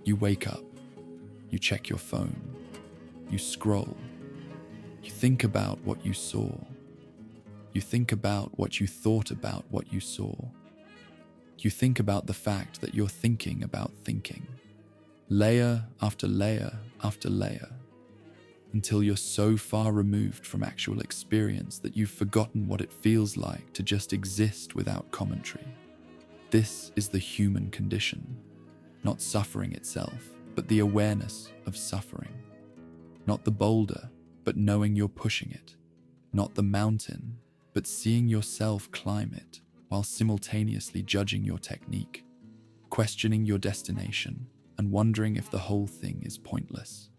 You wake up, you check your phone, you scroll, you think about what you saw, you think about what you thought about what you saw, you think about the fact that you're thinking about thinking, layer after layer after layer, until you're so far removed from actual experience that you've forgotten what it feels like to just exist without commentary. This is the human condition, not suffering itself, but the awareness of suffering. Not the boulder, but knowing you're pushing it. Not the mountain, but seeing yourself climb it while simultaneously judging your technique, questioning your destination, and wondering if the whole thing is pointless.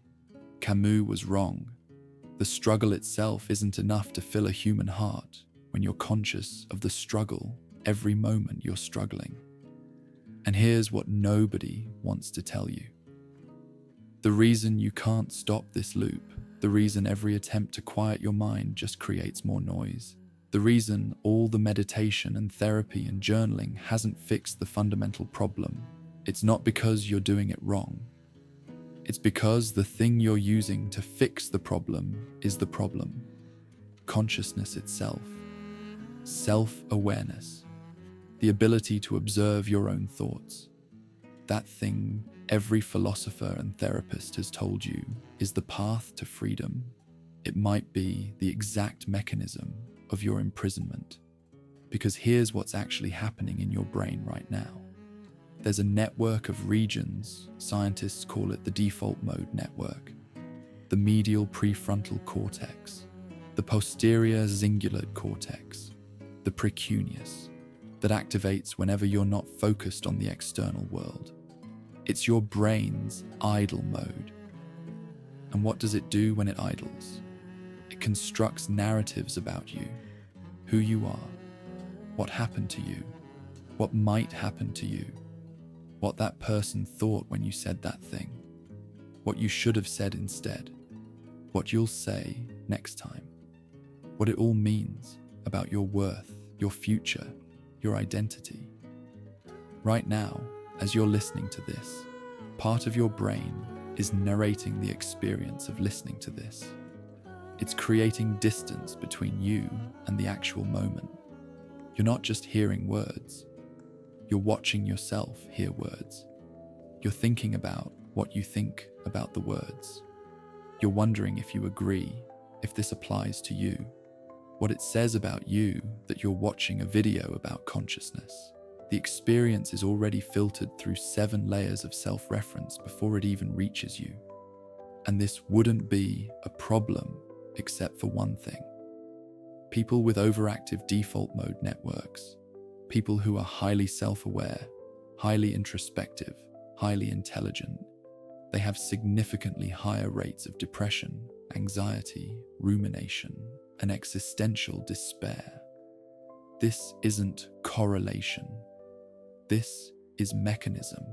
Camus was wrong. The struggle itself isn't enough to fill a human heart when you're conscious of the struggle every moment you're struggling. And here's what nobody wants to tell you. The reason you can't stop this loop, the reason every attempt to quiet your mind just creates more noise, the reason all the meditation and therapy and journaling hasn't fixed the fundamental problem, it's not because you're doing it wrong. It's because the thing you're using to fix the problem is the problem. Consciousness itself. Self-awareness. The ability to observe your own thoughts. That thing every philosopher and therapist has told you is the path to freedom. It might be the exact mechanism of your imprisonment. Because here's what's actually happening in your brain right now. There's a network of regions, scientists call it the default mode network, the medial prefrontal cortex, the posterior cingulate cortex, the precuneus, that activates whenever you're not focused on the external world. It's your brain's idle mode. And what does it do when it idles? It constructs narratives about you, who you are, what happened to you, what might happen to you, what that person thought when you said that thing, what you should have said instead, what you'll say next time, what it all means about your worth, your future, your identity. Right now, as you're listening to this, part of your brain is narrating the experience of listening to this. It's creating distance between you and the actual moment. You're not just hearing words. You're watching yourself hear words. You're thinking about what you think about the words. You're wondering if you agree, if this applies to you, what it says about you that you're watching a video about consciousness. The experience is already filtered through 7 layers of self-reference before it even reaches you. And this wouldn't be a problem except for one thing. People with overactive default mode networks, people who are highly self-aware, highly introspective, highly intelligent, they have significantly higher rates of depression, anxiety, rumination, and existential despair. This isn't correlation. This is mechanism.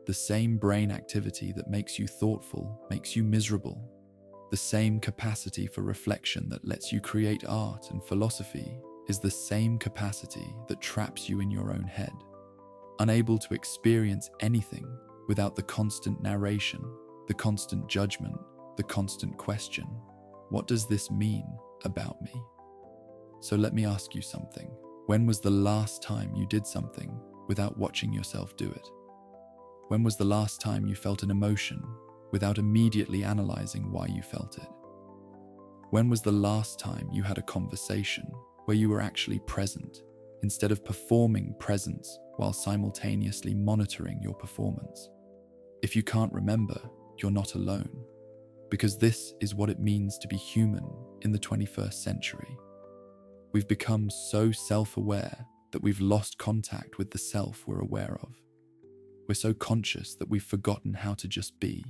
The same brain activity that makes you thoughtful makes you miserable. The same capacity for reflection that lets you create art and philosophy is the same capacity that traps you in your own head, unable to experience anything without the constant narration, the constant judgment, the constant question. What does this mean about me? So let me ask you something. When was the last time you did something without watching yourself do it? When was the last time you felt an emotion without immediately analyzing why you felt it? When was the last time you had a conversation where you were actually present instead of performing presence while simultaneously monitoring your performance? If you can't remember, you're not alone, because this is what it means to be human in the 21st century. We've become so self-aware that we've lost contact with the self we're aware of. We're so conscious that we've forgotten how to just be.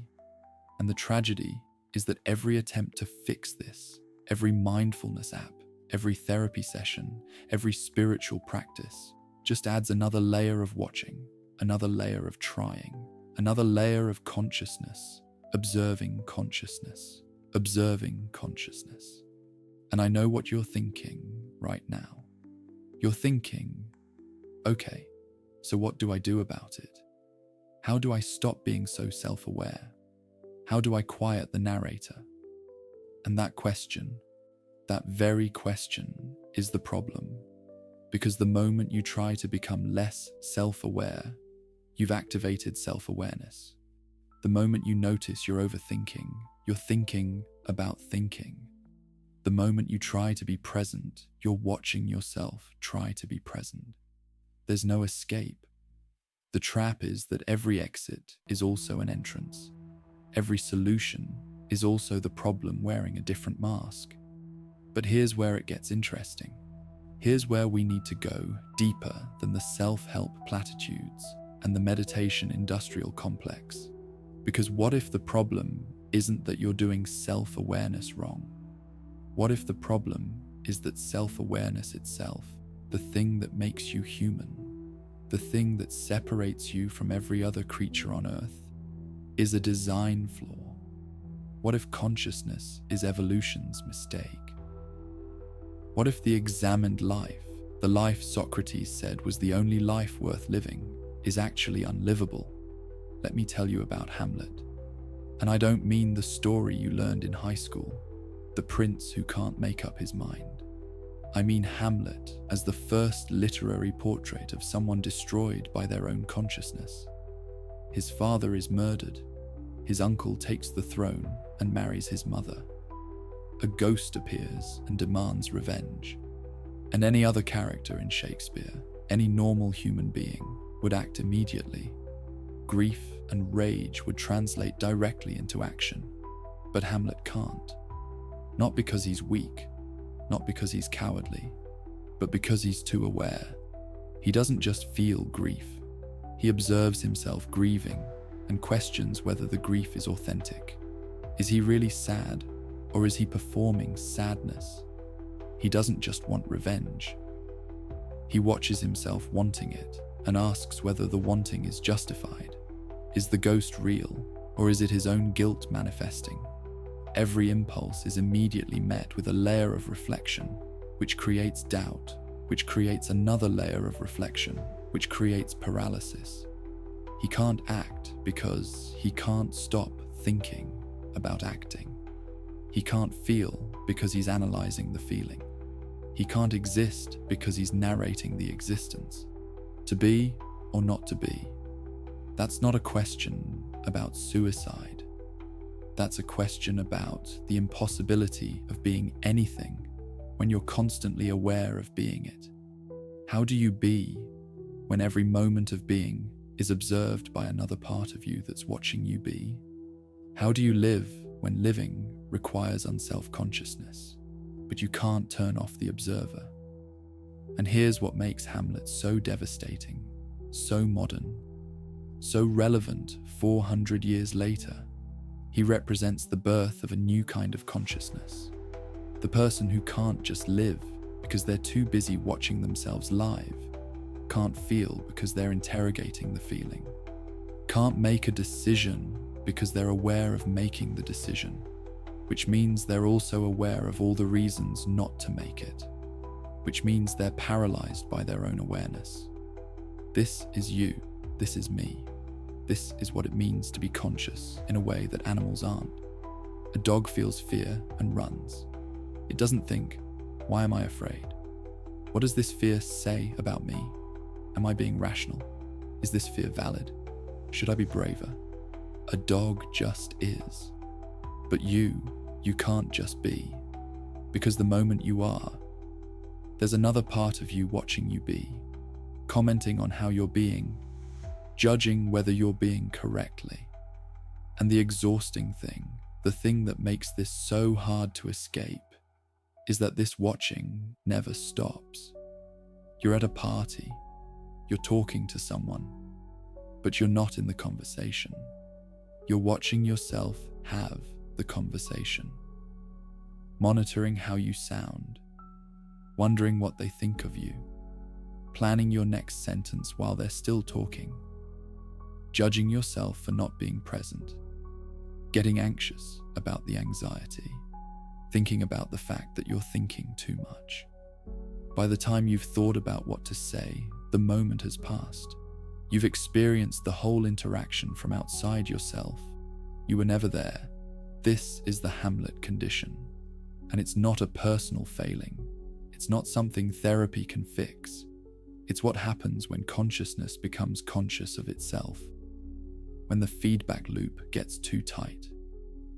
And the tragedy is that every attempt to fix this, every mindfulness app, every therapy session, every spiritual practice, just adds another layer of watching, another layer of trying, another layer of consciousness, observing consciousness, observing consciousness. And I know what you're thinking right now. You're thinking, okay, so what do I do about it? How do I stop being so self-aware? How do I quiet the narrator? And that question, that very question, is the problem. Because the moment you try to become less self-aware, you've activated self-awareness. The moment you notice you're overthinking, you're thinking about thinking. The moment you try to be present, you're watching yourself try to be present. There's no escape. The trap is that every exit is also an entrance. Every solution is also the problem wearing a different mask. But here's where it gets interesting. Here's where we need to go deeper than the self-help platitudes and the meditation industrial complex. Because what if the problem isn't that you're doing self-awareness wrong? What if the problem is that self-awareness itself, the thing that makes you human, the thing that separates you from every other creature on Earth, is a design flaw? What if consciousness is evolution's mistake? What if the examined life, the life Socrates said was the only life worth living, is actually unlivable? Let me tell you about Hamlet. And I don't mean the story you learned in high school, the prince who can't make up his mind. I mean Hamlet as the first literary portrait of someone destroyed by their own consciousness. His father is murdered. His uncle takes the throne and marries his mother. A ghost appears and demands revenge. And any other character in Shakespeare, any normal human being, would act immediately. Grief and rage would translate directly into action. But Hamlet can't. Not because he's weak, not because he's cowardly, but because he's too aware. He doesn't just feel grief. He observes himself grieving and questions whether the grief is authentic. Is he really sad, or is he performing sadness? He doesn't just want revenge. He watches himself wanting it and asks whether the wanting is justified. Is the ghost real, or is it his own guilt manifesting? Every impulse is immediately met with a layer of reflection, which creates doubt, which creates another layer of reflection, which creates paralysis. He can't act because he can't stop thinking about acting. He can't feel because he's analyzing the feeling. He can't exist because he's narrating the existence. To be or not to be, that's not a question about suicide. That's a question about the impossibility of being anything when you're constantly aware of being it. How do you be when every moment of being is observed by another part of you that's watching you be? How do you live when living requires unself-consciousness, but you can't turn off the observer? And here's what makes Hamlet so devastating, so modern, so relevant 400 years later. He represents the birth of a new kind of consciousness. The person who can't just live because they're too busy watching themselves live, can't feel because they're interrogating the feeling, can't make a decision because they're aware of making the decision, which means they're also aware of all the reasons not to make it, which means they're paralyzed by their own awareness. This is you, this is me. This is what it means to be conscious in a way that animals aren't. A dog feels fear and runs. It doesn't think, why am I afraid? What does this fear say about me? Am I being rational? Is this fear valid? Should I be braver? A dog just is. But you can't just be. Because the moment you are, there's another part of you watching you be, commenting on how you're being, judging whether you're being correctly. And the exhausting thing, the thing that makes this so hard to escape, is that this watching never stops. You're at a party, you're talking to someone, but you're not in the conversation. You're watching yourself have the conversation, monitoring how you sound, wondering what they think of you, planning your next sentence while they're still talking, judging yourself for not being present, getting anxious about the anxiety, thinking about the fact that you're thinking too much. By the time you've thought about what to say, the moment has passed. You've experienced the whole interaction from outside yourself. You were never there. This is the Hamlet condition. And it's not a personal failing. It's not something therapy can fix. It's what happens when consciousness becomes conscious of itself. When the feedback loop gets too tight.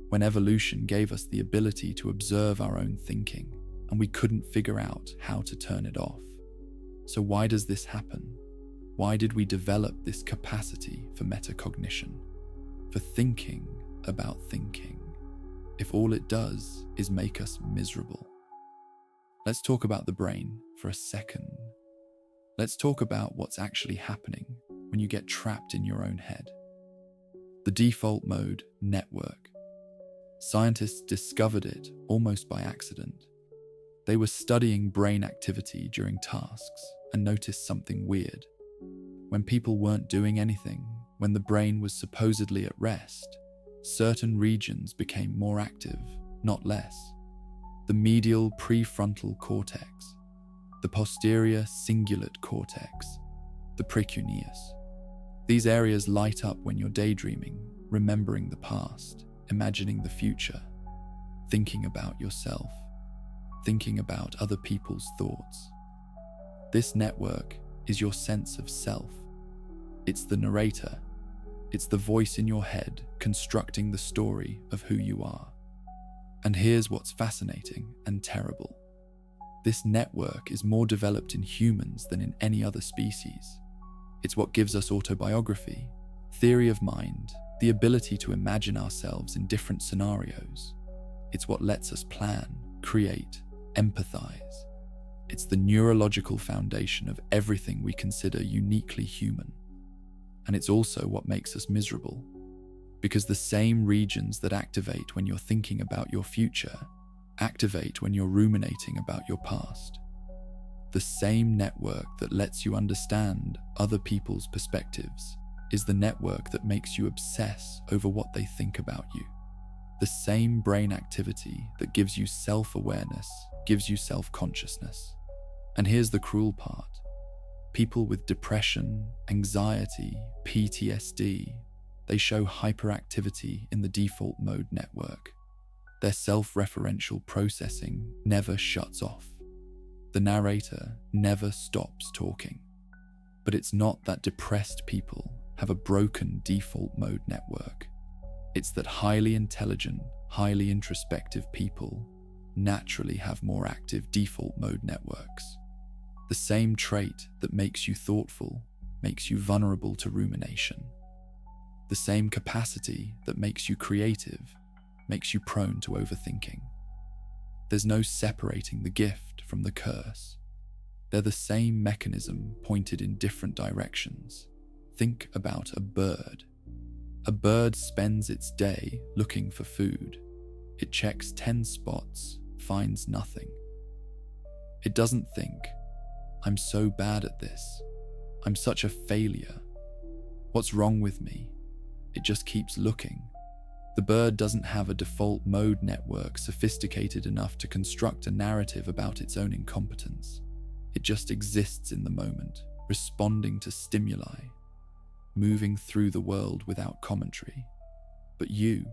When evolution gave us the ability to observe our own thinking, and we couldn't figure out how to turn it off. So why does this happen? Why did we develop this capacity for metacognition? For thinking about thinking, if all it does is make us miserable? Let's talk about the brain for a second. Let's talk about what's actually happening when you get trapped in your own head. The default mode network. Scientists discovered it almost by accident. They were studying brain activity during tasks and noticed something weird. When people weren't doing anything, when the brain was supposedly at rest, certain regions became more active, not less. The medial prefrontal cortex, the posterior cingulate cortex, the precuneus. These areas light up when you're daydreaming, remembering the past, imagining the future, thinking about yourself, thinking about other people's thoughts. This network is your sense of self. It's the narrator. It's the voice in your head constructing the story of who you are. And here's what's fascinating and terrible. This network is more developed in humans than in any other species. It's what gives us autobiography, theory of mind, the ability to imagine ourselves in different scenarios. It's what lets us plan, create, empathize. It's the neurological foundation of everything we consider uniquely human. And it's also what makes us miserable. Because the same regions that activate when you're thinking about your future activate when you're ruminating about your past. The same network that lets you understand other people's perspectives is the network that makes you obsess over what they think about you. The same brain activity that gives you self-awareness gives you self-consciousness. And here's the cruel part. People with depression, anxiety, PTSD, they show hyperactivity in the default mode network. Their self-referential processing never shuts off. The narrator never stops talking. But it's not that depressed people have a broken default mode network. It's that highly intelligent, highly introspective people naturally have more active default mode networks. The same trait that makes you thoughtful makes you vulnerable to rumination. The same capacity that makes you creative makes you prone to overthinking. There's no separating the gift from the curse. They're the same mechanism pointed in different directions. Think about a bird. A bird spends its day looking for food. It checks 10 spots, finds nothing. It doesn't think, I'm so bad at this. I'm such a failure. What's wrong with me? It just keeps looking. The bird doesn't have a default mode network sophisticated enough to construct a narrative about its own incompetence. It just exists in the moment, responding to stimuli, moving through the world without commentary. But you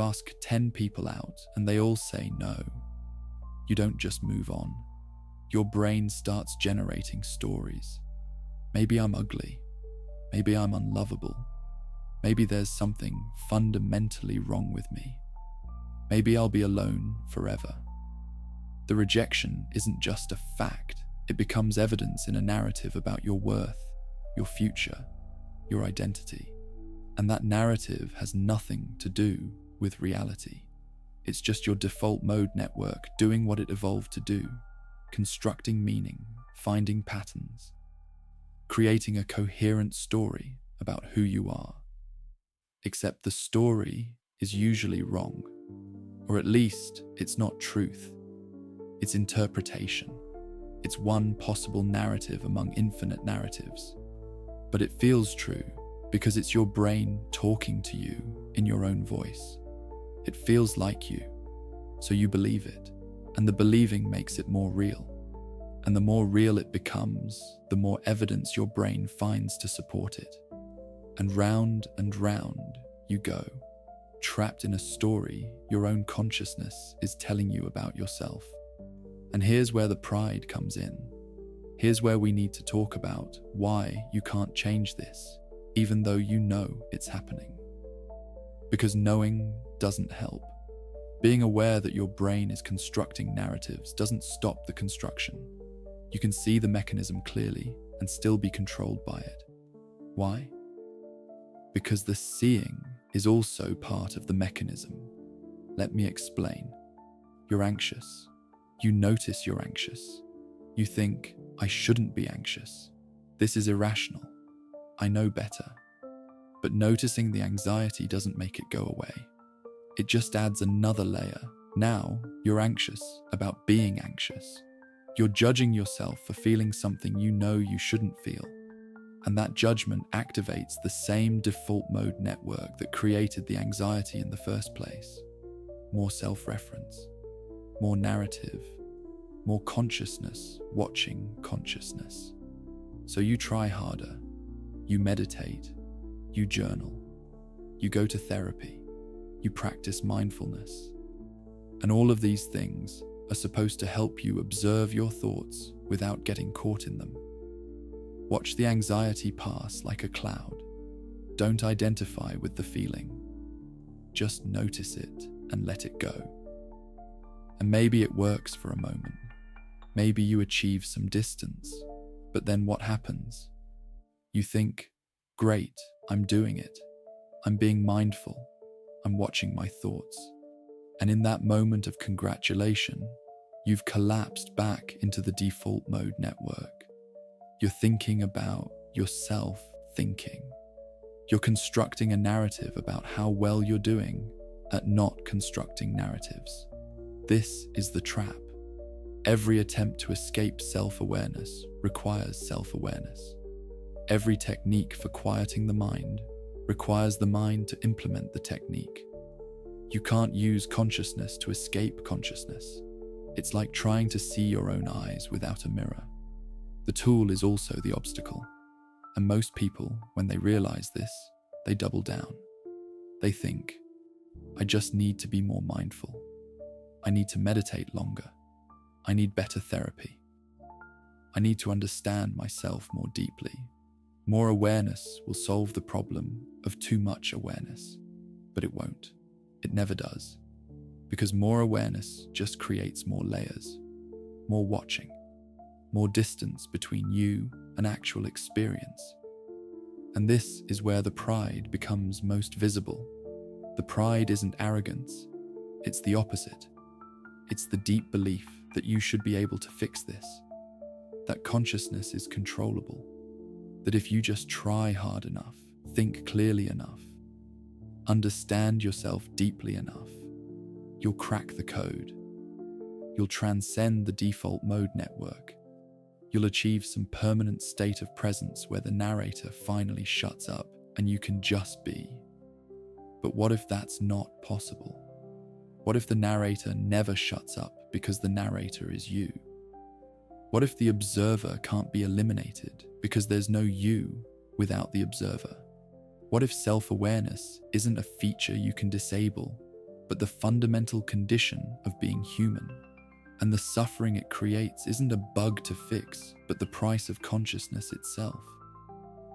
ask 10 people out and they all say no. You don't just move on. Your brain starts generating stories. Maybe I'm ugly. Maybe I'm unlovable. Maybe there's something fundamentally wrong with me. Maybe I'll be alone forever. The rejection isn't just a fact. It becomes evidence in a narrative about your worth, your future, your identity. And that narrative has nothing to do with reality. It's just your default mode network doing what it evolved to do, constructing meaning, finding patterns, creating a coherent story about who you are. Except the story is usually wrong, or at least it's not truth. It's interpretation. It's one possible narrative among infinite narratives. But it feels true because it's your brain talking to you in your own voice. It feels like you, so you believe it, and the believing makes it more real. And the more real it becomes, the more evidence your brain finds to support it. And round you go, trapped in a story your own consciousness is telling you about yourself. And here's where the pride comes in. Here's where we need to talk about why you can't change this, even though you know it's happening. Because knowing doesn't help. Being aware that your brain is constructing narratives doesn't stop the construction. You can see the mechanism clearly and still be controlled by it. Why? Because the seeing is also part of the mechanism. Let me explain. You're anxious. You notice you're anxious. You think, I shouldn't be anxious. This is irrational. I know better. But noticing the anxiety doesn't make it go away. It just adds another layer. Now, you're anxious about being anxious. You're judging yourself for feeling something you know you shouldn't feel. And that judgment activates the same default mode network that created the anxiety in the first place. More self-reference, more narrative, more consciousness watching consciousness. So you try harder, you meditate, you journal, you go to therapy, you practice mindfulness. And all of these things are supposed to help you observe your thoughts without getting caught in them. Watch the anxiety pass like a cloud. Don't identify with the feeling. Just notice it and let it go. And maybe it works for a moment. Maybe you achieve some distance. But then what happens? You think, great, I'm doing it. I'm being mindful. I'm watching my thoughts. And in that moment of congratulation, you've collapsed back into the default mode network. You're thinking about yourself thinking. You're constructing a narrative about how well you're doing at not constructing narratives. This is the trap. Every attempt to escape self-awareness requires self-awareness. Every technique for quieting the mind requires the mind to implement the technique. You can't use consciousness to escape consciousness. It's like trying to see your own eyes without a mirror. The tool is also the obstacle. And most people, when they realize this, they double down. They think, I just need to be more mindful. I need to meditate longer. I need better therapy. I need to understand myself more deeply. More awareness will solve the problem of too much awareness. But it won't. It never does. Because more awareness just creates more layers, more watching, more distance between you and actual experience. And this is where the pride becomes most visible. The pride isn't arrogance, it's the opposite. It's the deep belief that you should be able to fix this, that consciousness is controllable, that if you just try hard enough, think clearly enough, understand yourself deeply enough, you'll crack the code. You'll transcend the default mode network. You'll achieve some permanent state of presence where the narrator finally shuts up and you can just be. But what if that's not possible? What if the narrator never shuts up because the narrator is you? What if the observer can't be eliminated because there's no you without the observer? What if self-awareness isn't a feature you can disable, but the fundamental condition of being human? And the suffering it creates isn't a bug to fix, but the price of consciousness itself.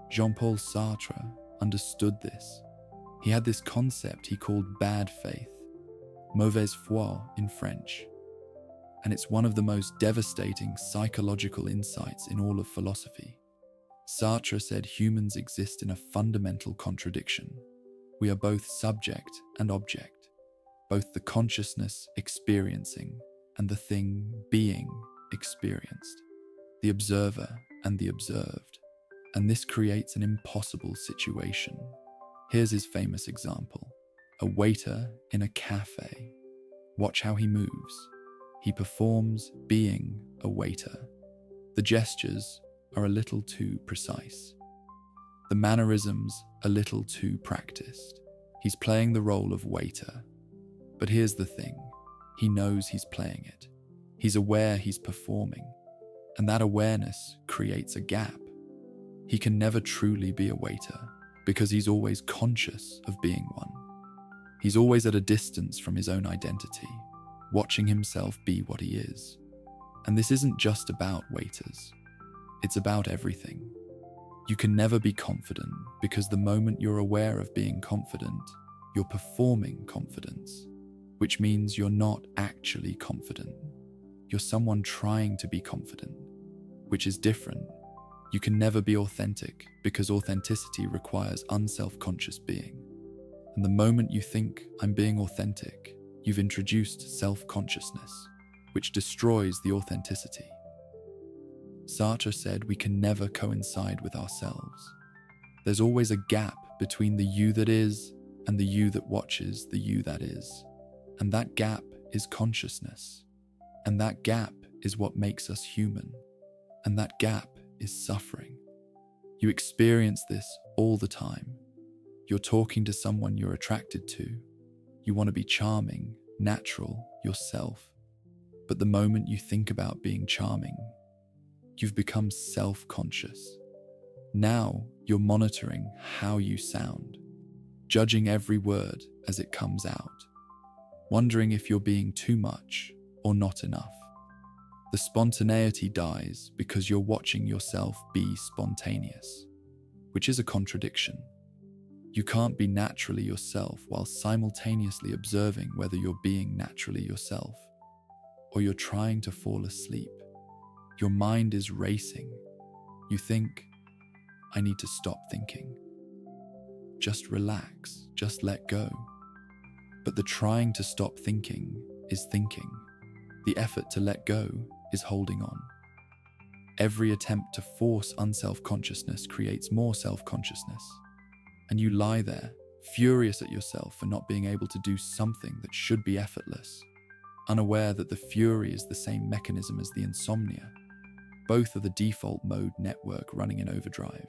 Jean-Paul Sartre understood this. He had this concept he called bad faith, mauvaise foi in French. And it's one of the most devastating psychological insights in all of philosophy. Sartre said humans exist in a fundamental contradiction. We are both subject and object, both the consciousness experiencing and the thing being experienced, the observer and the observed. And this creates an impossible situation. Here's his famous example. A waiter in a cafe. Watch how he moves. He performs being a waiter. The gestures are a little too precise. The mannerisms a little too practiced. He's playing the role of waiter. But here's the thing. He knows he's playing it. He's aware he's performing. And that awareness creates a gap. He can never truly be a waiter because he's always conscious of being one. He's always at a distance from his own identity, watching himself be what he is. And this isn't just about waiters. It's about everything. You can never be confident because the moment you're aware of being confident, you're performing confidence, which means you're not actually confident. You're someone trying to be confident, which is different. You can never be authentic because authenticity requires unself-conscious being. And the moment you think, I'm being authentic, you've introduced self-consciousness, which destroys the authenticity. Sartre said we can never coincide with ourselves. There's always a gap between the you that is and the you that watches the you that is. And that gap is consciousness. And that gap is what makes us human. And that gap is suffering. You experience this all the time. You're talking to someone you're attracted to. You want to be charming, natural, yourself. But the moment you think about being charming, you've become self-conscious. Now you're monitoring how you sound, judging every word as it comes out, wondering if you're being too much or not enough. The spontaneity dies because you're watching yourself be spontaneous, which is a contradiction. You can't be naturally yourself while simultaneously observing whether you're being naturally yourself or you're trying to fall asleep. Your mind is racing. You think, I need to stop thinking. Just relax, just let go. But the trying to stop thinking is thinking. The effort to let go is holding on. Every attempt to force unself-consciousness creates more self-consciousness. And you lie there, furious at yourself for not being able to do something that should be effortless, unaware that the fury is the same mechanism as the insomnia. Both are the default mode network running in overdrive.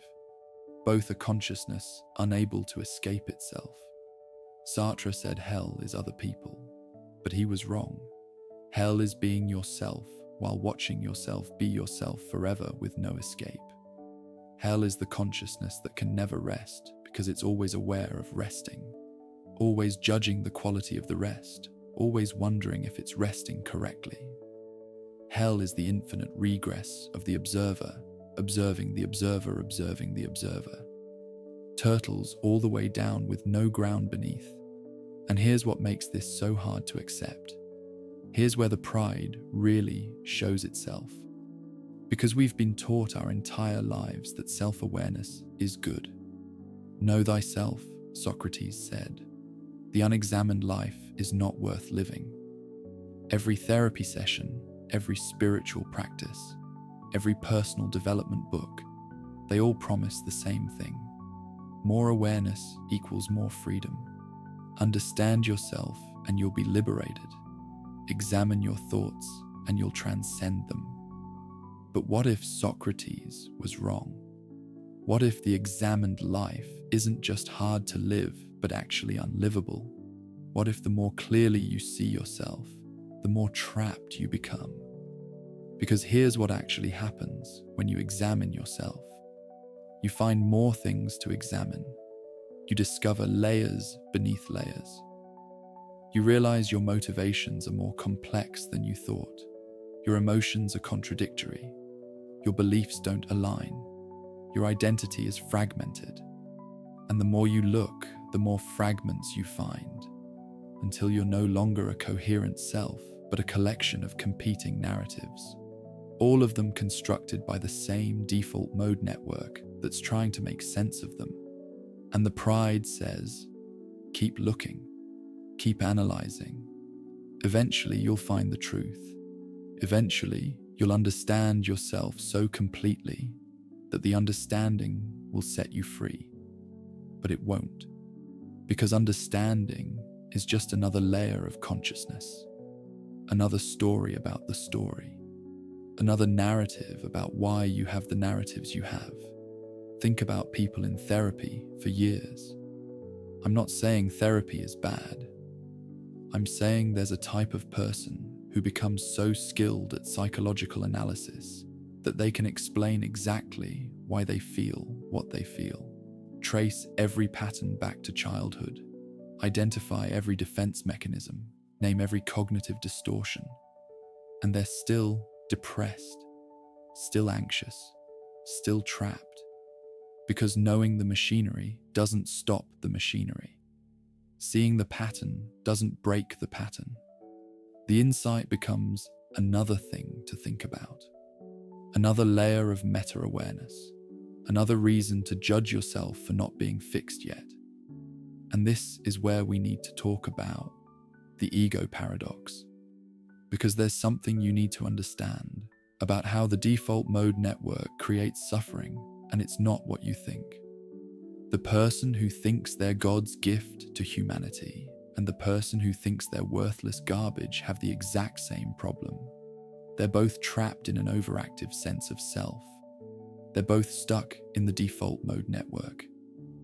Both are consciousness unable to escape itself. Sartre said hell is other people, but he was wrong. Hell is being yourself while watching yourself be yourself forever with no escape. Hell is the consciousness that can never rest because it's always aware of resting, always judging the quality of the rest, always wondering if it's resting correctly. Hell is the infinite regress of the observer, observing the observer, observing the observer. Turtles all the way down with no ground beneath. And here's what makes this so hard to accept. Here's where the pride really shows itself. Because we've been taught our entire lives that self-awareness is good. Know thyself, Socrates said. The unexamined life is not worth living. Every therapy session, every spiritual practice, every personal development book, they all promise the same thing. More awareness equals more freedom. Understand yourself and you'll be liberated. Examine your thoughts and you'll transcend them. But what if Socrates was wrong? What if the examined life isn't just hard to live, but actually unlivable? What if the more clearly you see yourself, the more trapped you become? Because here's what actually happens when you examine yourself. You find more things to examine. You discover layers beneath layers. You realize your motivations are more complex than you thought. Your emotions are contradictory. Your beliefs don't align. Your identity is fragmented. And the more you look, the more fragments you find, until you're no longer a coherent self, but a collection of competing narratives, all of them constructed by the same default mode network that's trying to make sense of them. And the pride says, keep looking, keep analyzing. Eventually you'll find the truth. Eventually you'll understand yourself so completely that the understanding will set you free. But it won't, because understanding is just another layer of consciousness, another story about the story, another narrative about why you have the narratives you have. Think about people in therapy for years. I'm not saying therapy is bad. I'm saying there's a type of person who becomes so skilled at psychological analysis that they can explain exactly why they feel what they feel, trace every pattern back to childhood, identify every defense mechanism, name every cognitive distortion, and they're still depressed, still anxious, still trapped, because knowing the machinery doesn't stop the machinery. Seeing the pattern doesn't break the pattern. The insight becomes another thing to think about, another layer of meta-awareness, another reason to judge yourself for not being fixed yet. And this is where we need to talk about the ego paradox, because there's something you need to understand about how the default mode network creates suffering, and it's not what you think. The person who thinks they're God's gift to humanity and the person who thinks they're worthless garbage have the exact same problem. They're both trapped in an overactive sense of self. They're both stuck in the default mode network.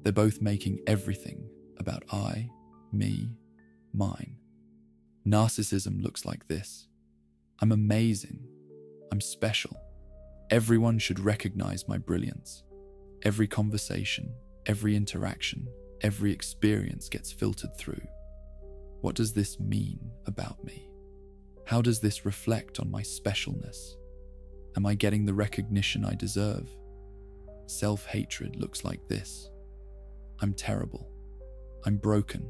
They're both making everything about I, me, mine. Narcissism looks like this. I'm amazing. I'm special. Everyone should recognize my brilliance. Every conversation, every interaction, every experience gets filtered through. What does this mean about me? How does this reflect on my specialness? Am I getting the recognition I deserve? Self-hatred looks like this. I'm terrible. I'm broken.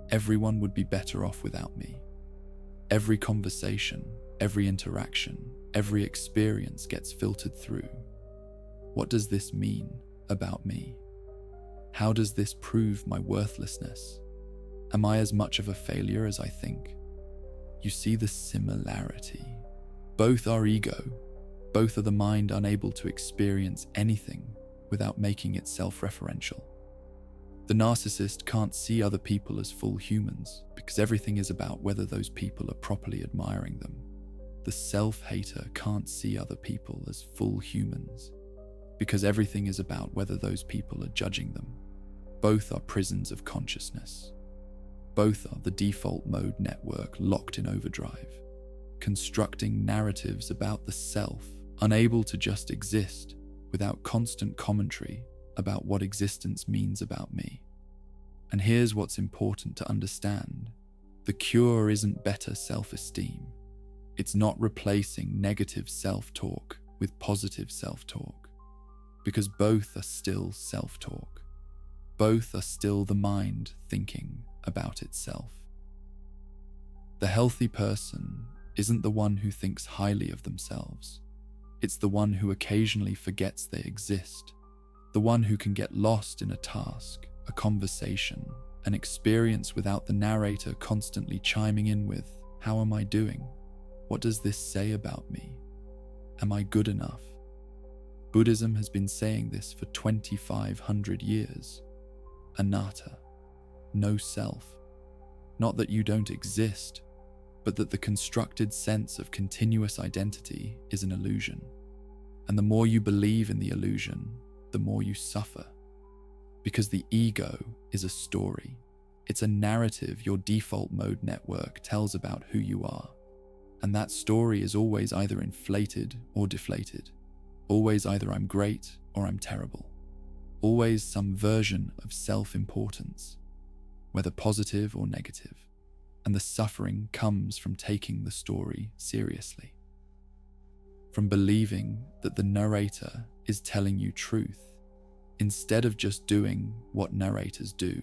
Everyone would be better off without me. Every conversation, every interaction, every experience gets filtered through. What does this mean about me? How does this prove my worthlessness? Am I as much of a failure as I think? You see the similarity. Both are ego. Both are the mind unable to experience anything without making it self-referential. The narcissist can't see other people as full humans because everything is about whether those people are properly admiring them. The self-hater can't see other people as full humans because everything is about whether those people are judging them. Both are prisons of consciousness. Both are the default mode network locked in overdrive, constructing narratives about the self, unable to just exist without constant commentary about what existence means about me. And here's what's important to understand. The cure isn't better self-esteem. It's not replacing negative self-talk with positive self-talk, because both are still self-talk. Both are still the mind thinking about itself. The healthy person isn't the one who thinks highly of themselves. It's the one who occasionally forgets they exist, the one who can get lost in a task, a conversation, an experience without the narrator constantly chiming in with, "How am I doing? What does this say about me? Am I good enough?" Buddhism has been saying this for 2,500 years. Anatta, no self. Not that you don't exist, but that the constructed sense of continuous identity is an illusion. And the more you believe in the illusion, the more you suffer. Because the ego is a story. It's a narrative your default mode network tells about who you are. And that story is always either inflated or deflated. Always either I'm great or I'm terrible. Always some version of self-importance, whether positive or negative. And the suffering comes from taking the story seriously. From believing that the narrator is telling you truth, instead of just doing what narrators do,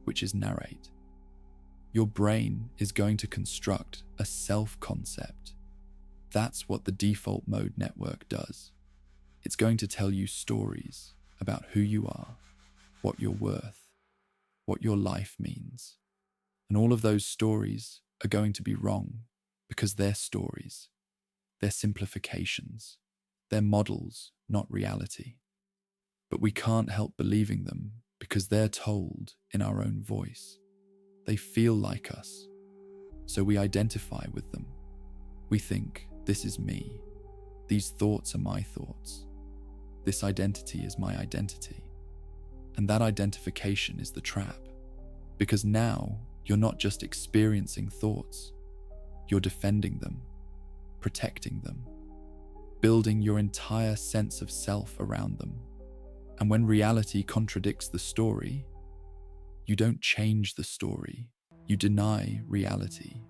which is narrate. Your brain is going to construct a self-concept. That's what the default mode network does. It's going to tell you stories about who you are, what you're worth, what your life means. And all of those stories are going to be wrong because they're stories. They're simplifications. They're models, not reality. But we can't help believing them because they're told in our own voice. They feel like us, so we identify with them. We think, this is me. These thoughts are my thoughts. This identity is my identity. And that identification is the trap. Because now, you're not just experiencing thoughts. You're defending them, protecting them. building your entire sense of self around them. And when reality contradicts the story, you don't change the story, you deny reality.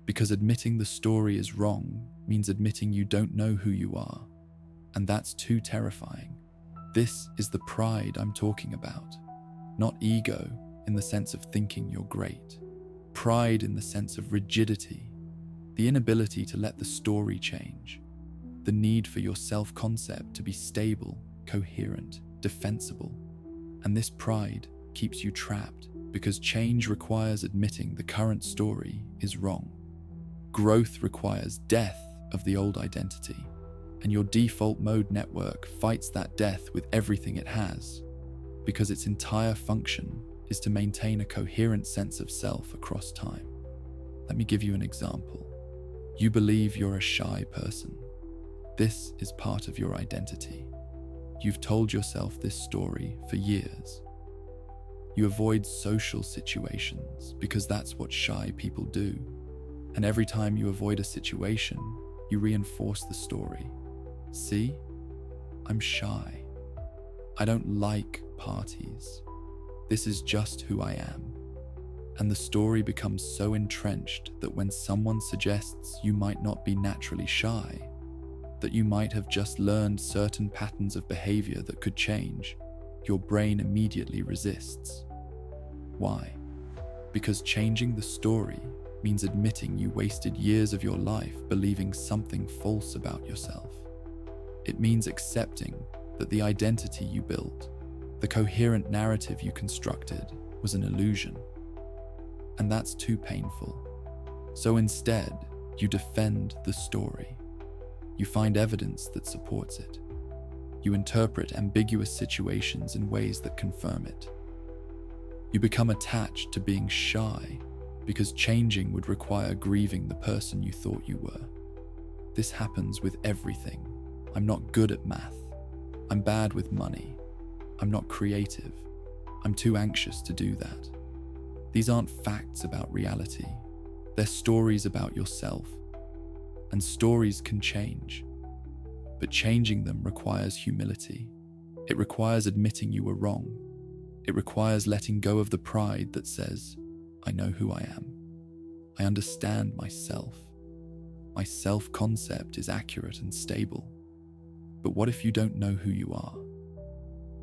Because admitting the story is wrong means admitting you don't know who you are, and that's too terrifying. This is the pride I'm talking about, not ego in the sense of thinking you're great. Pride in the sense of rigidity, the inability to let the story change, the need for your self-concept to be stable, coherent, defensible. And this pride keeps you trapped because change requires admitting the current story is wrong. Growth requires death of the old identity, and your default mode network fights that death with everything it has, because its entire function is to maintain a coherent sense of self across time. Let me give you an example. You believe you're a shy person. This is part of your identity. You've told yourself this story for years. You avoid social situations because that's what shy people do. And every time you avoid a situation, you reinforce the story. See? I'm shy. I don't like parties. This is just who I am. And the story becomes so entrenched that when someone suggests you might not be naturally shy, that you might have just learned certain patterns of behavior that could change, your brain immediately resists. Why? Because changing the story means admitting you wasted years of your life believing something false about yourself. It means accepting that the identity you built, the coherent narrative you constructed, was an illusion. And that's too painful. So instead, you defend the story. You find evidence that supports it. You interpret ambiguous situations in ways that confirm it. You become attached to being shy because changing would require grieving the person you thought you were. This happens with everything. I'm not good at math. I'm bad with money. I'm not creative. I'm too anxious to do that. These aren't facts about reality. They're stories about yourself. And stories can change. But changing them requires humility. It requires admitting you were wrong. It requires letting go of the pride that says, I know who I am. I understand myself. My self-concept is accurate and stable. But what if you don't know who you are?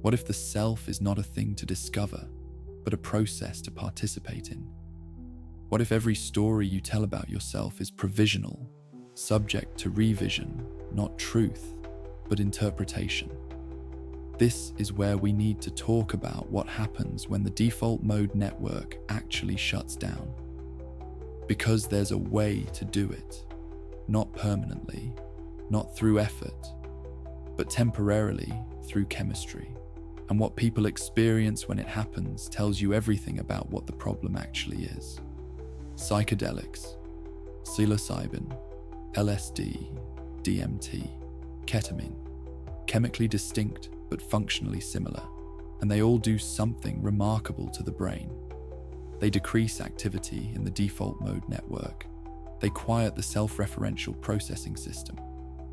What if the self is not a thing to discover, but a process to participate in? What if every story you tell about yourself is provisional, subject to revision, not truth, but interpretation? This is where we need to talk about what happens when the default mode network actually shuts down. Because there's a way to do it, not permanently, not through effort, but temporarily through chemistry. And what people experience when it happens tells you everything about what the problem actually is. Psychedelics, psilocybin, LSD, DMT, ketamine, chemically distinct but functionally similar, and they all do something remarkable to the brain. They decrease activity in the default mode network. They quiet the self-referential processing system.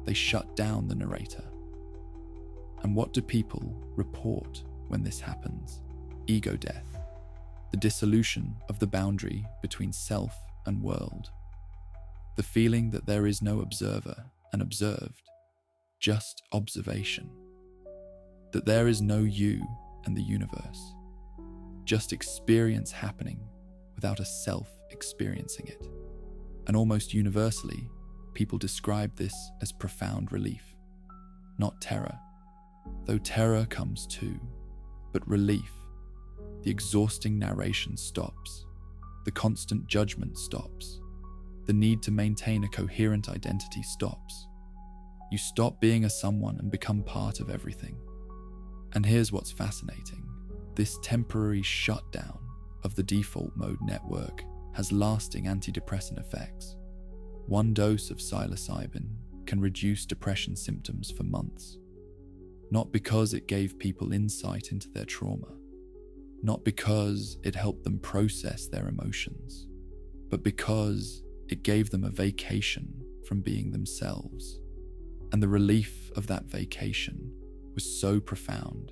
They shut down the narrator. And what do people report when this happens? Ego death, the dissolution of the boundary between self and world, the feeling that there is no observer and observed, just observation, that there is no you and the universe, just experience happening without a self experiencing it. And almost universally, people describe this as profound relief, not terror. Though terror comes too, but relief. The exhausting narration stops. The constant judgment stops. The need to maintain a coherent identity stops. You stop being a someone and become part of everything. And here's what's fascinating. This temporary shutdown of the default mode network has lasting antidepressant effects. One dose of psilocybin can reduce depression symptoms for months. Not because it gave people insight into their trauma, not because it helped them process their emotions, but because it gave them a vacation from being themselves. And the relief of that vacation was so profound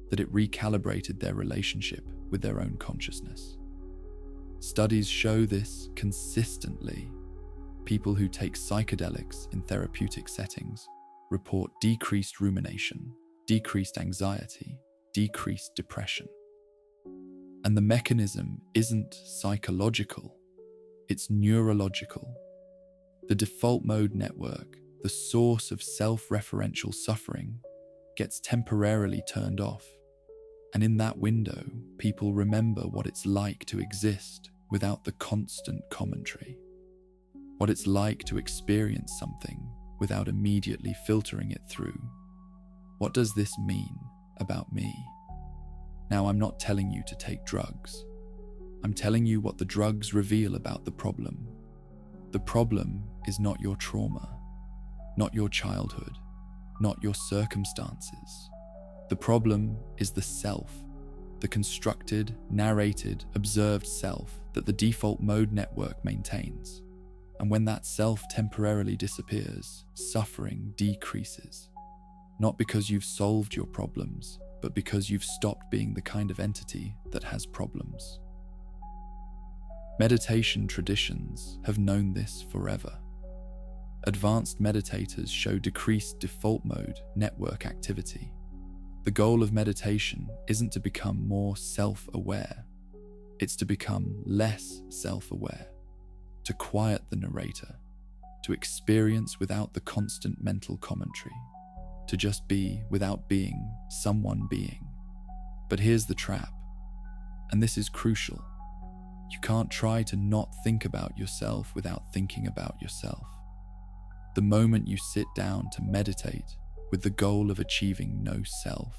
that it recalibrated their relationship with their own consciousness. Studies show this consistently. People who take psychedelics in therapeutic settings report decreased rumination, decreased anxiety, decreased depression. And the mechanism isn't psychological, it's neurological. The default mode network, the source of self-referential suffering, gets temporarily turned off. And in that window, people remember what it's like to exist without the constant commentary. What it's like to experience something without immediately filtering it through. What does this mean about me? Now, I'm not telling you to take drugs. I'm telling you what the drugs reveal about the problem. The problem is not your trauma, not your childhood, not your circumstances. The problem is the self, the constructed, narrated, observed self that the default mode network maintains. And when that self temporarily disappears, suffering decreases. Not because you've solved your problems, but because you've stopped being the kind of entity that has problems. Meditation traditions have known this forever. Advanced meditators show decreased default mode network activity. The goal of meditation isn't to become more self-aware, it's to become less self-aware, to quiet the narrator, to experience without the constant mental commentary, to just be without being someone being. But here's the trap, and this is crucial. You can't try to not think about yourself without thinking about yourself. The moment you sit down to meditate with the goal of achieving no self,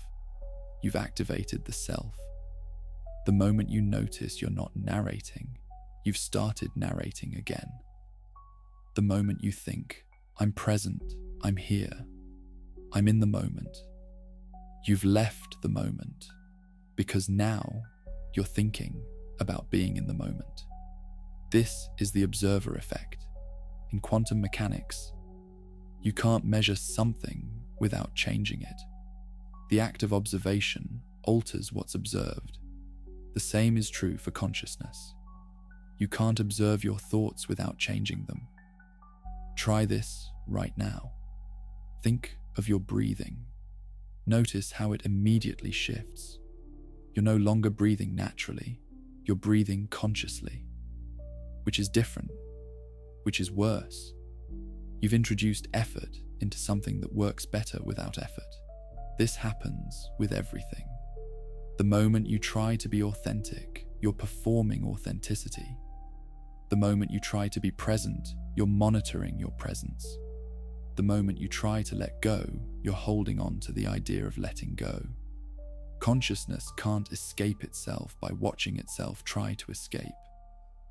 you've activated the self. The moment you notice you're not narrating, you've started narrating again. The moment you think, I'm present, I'm here, I'm in the moment, you've left the moment, because now you're thinking about being in the moment. This is the observer effect. In quantum mechanics, you can't measure something without changing it. The act of observation alters what's observed. The same is true for consciousness. You can't observe your thoughts without changing them. Try this right now. Think of your breathing. Notice how it immediately shifts. You're no longer breathing naturally, you're breathing consciously, which is different, which is worse. You've introduced effort into something that works better without effort. This happens with everything. The moment you try to be authentic, you're performing authenticity. The moment you try to be present, you're monitoring your presence. The moment you try to let go, you're holding on to the idea of letting go. Consciousness can't escape itself by watching itself try to escape.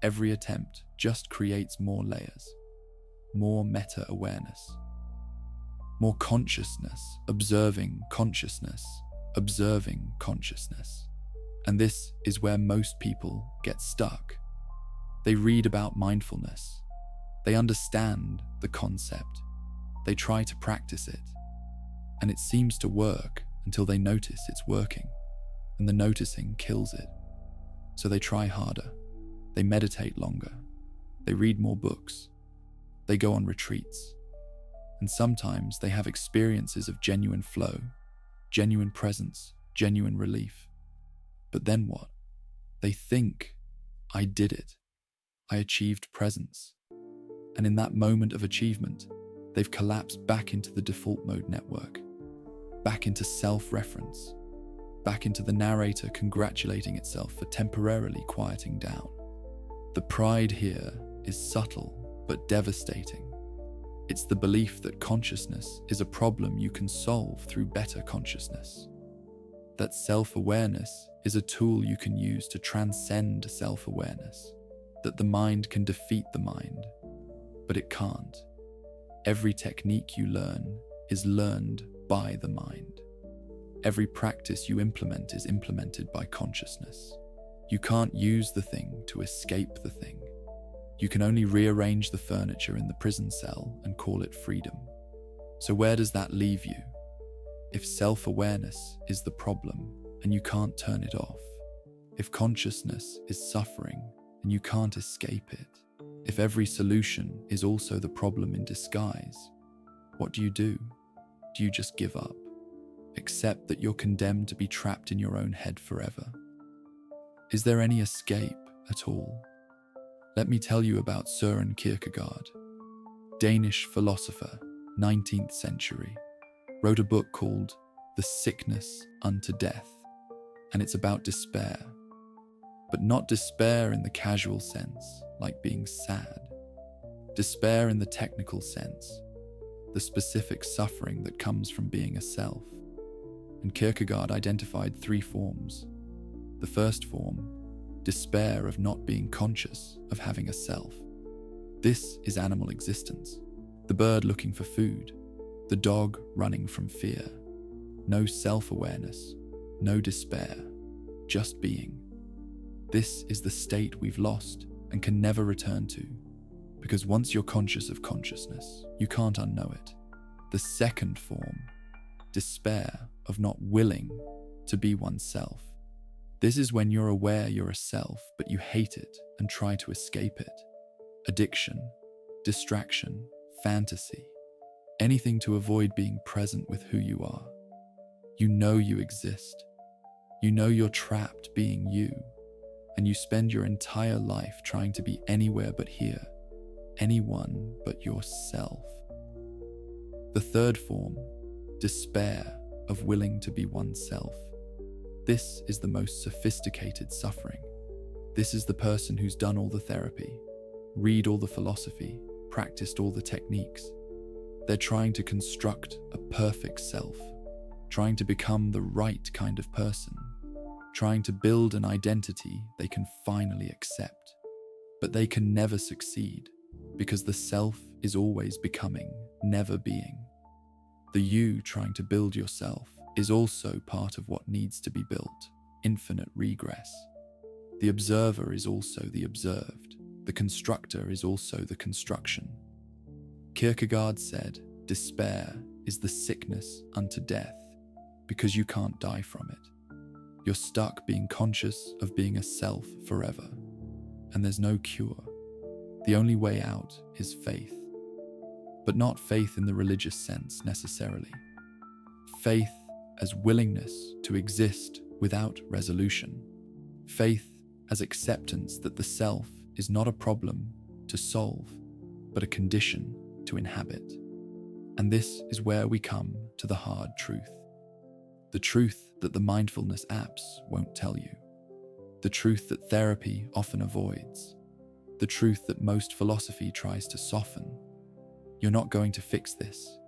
Every attempt just creates more layers, more meta-awareness, more consciousness, observing consciousness, observing consciousness. And this is where most people get stuck. They read about mindfulness. They understand the concept. They try to practice it. And it seems to work until they notice it's working, and the noticing kills it. So they try harder. They meditate longer. They read more books. They go on retreats. And sometimes they have experiences of genuine flow, genuine presence, genuine relief. But then what? They think, I did it. I achieved presence. And in that moment of achievement, they've collapsed back into the default mode network, back into self-reference, back into the narrator congratulating itself for temporarily quieting down. The pride here is subtle but devastating. It's the belief that consciousness is a problem you can solve through better consciousness. That self-awareness is a tool you can use to transcend self-awareness. That the mind can defeat the mind, but it can't. Every technique you learn is learned by the mind. Every practice you implement is implemented by consciousness. You can't use the thing to escape the thing. You can only rearrange the furniture in the prison cell and call it freedom. So where does that leave you? If self-awareness is the problem and you can't turn it off, if consciousness is suffering and you can't escape it, if every solution is also the problem in disguise, what do? Do you just give up? Accept that you're condemned to be trapped in your own head forever? Is there any escape at all? Let me tell you about Søren Kierkegaard, Danish philosopher, 19th century, wrote a book called The Sickness Unto Death, and it's about despair, but not despair in the casual sense, like being sad. Despair in the technical sense, the specific suffering that comes from being a self. And Kierkegaard identified 3 forms. The first form, despair of not being conscious of having a self. This is animal existence. The bird looking for food, the dog running from fear. No self-awareness, no despair, just being. This is the state we've lost and can never return to, because once you're conscious of consciousness, you can't unknow it. The second form, despair of not willing to be oneself. This is when you're aware you're a self, but you hate it and try to escape it. Addiction, distraction, fantasy, anything to avoid being present with who you are. You know you exist. You know you're trapped being you, and you spend your entire life trying to be anywhere but here, anyone but yourself. The third form, despair of willing to be oneself. This is the most sophisticated suffering. This is the person who's done all the therapy, read all the philosophy, practiced all the techniques. They're trying to construct a perfect self, trying to become the right kind of person, trying to build an identity they can finally accept. But they can never succeed, because the self is always becoming, never being. The you trying to build yourself is also part of what needs to be built, infinite regress. The observer is also the observed. The constructor is also the construction. Kierkegaard said, despair is the sickness unto death, because you can't die from it. You're stuck being conscious of being a self forever, and there's no cure. The only way out is faith. But not faith in the religious sense necessarily. Faith as willingness to exist without resolution. Faith as acceptance that the self is not a problem to solve, but a condition to inhabit. And this is where we come to the hard truth. The truth that the mindfulness apps won't tell you. The truth that therapy often avoids. The truth that most philosophy tries to soften. You're not going to fix this.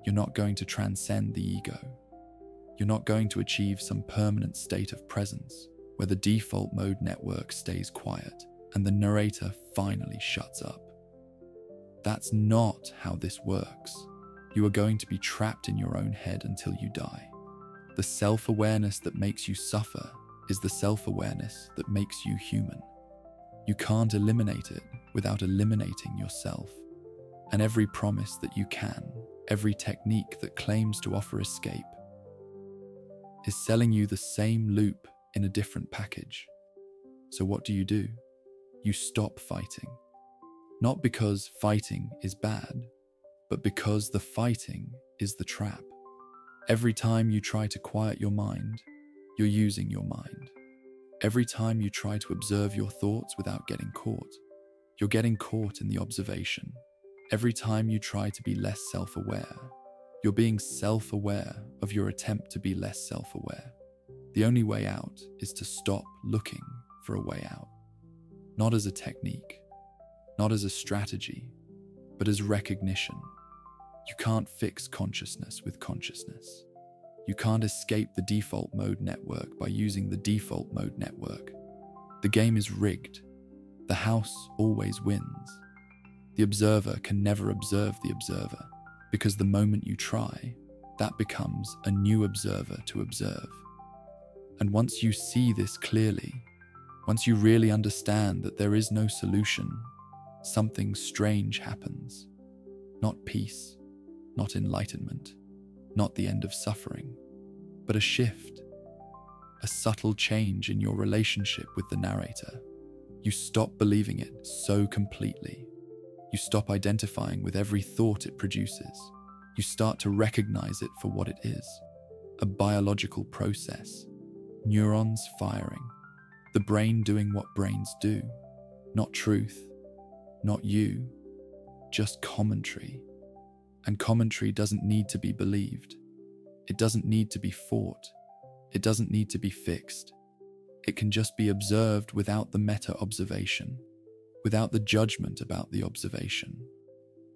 You're not going to transcend the ego. You're not going to achieve some permanent state of presence where the default mode network stays quiet and the narrator finally shuts up. That's not how this works. You are going to be trapped in your own head until you die. The self-awareness that makes you suffer is the self-awareness that makes you human. You can't eliminate it without eliminating yourself. And every promise that you can, every technique that claims to offer escape, is selling you the same loop in a different package. So what do? You stop fighting. Not because fighting is bad, but because the fighting is the trap. Every time you try to quiet your mind, you're using your mind. Every time you try to observe your thoughts without getting caught, you're getting caught in the observation. Every time you try to be less self-aware, you're being self-aware of your attempt to be less self-aware. The only way out is to stop looking for a way out. Not as a technique, not as a strategy, but as recognition. You can't fix consciousness with consciousness. You can't escape the default mode network by using the default mode network. The game is rigged. The house always wins. The observer can never observe the observer, because the moment you try, that becomes a new observer to observe. And once you see this clearly, once you really understand that there is no solution, something strange happens. Not peace, not enlightenment, not the end of suffering, but a shift, a subtle change in your relationship with the narrator. You stop believing it so completely. You stop identifying with every thought it produces. You start to recognize it for what it is, a biological process, neurons firing, the brain doing what brains do, not truth, not you, just commentary. And commentary doesn't need to be believed. It doesn't need to be fought. It doesn't need to be fixed. It can just be observed without the meta-observation, without the judgment about the observation,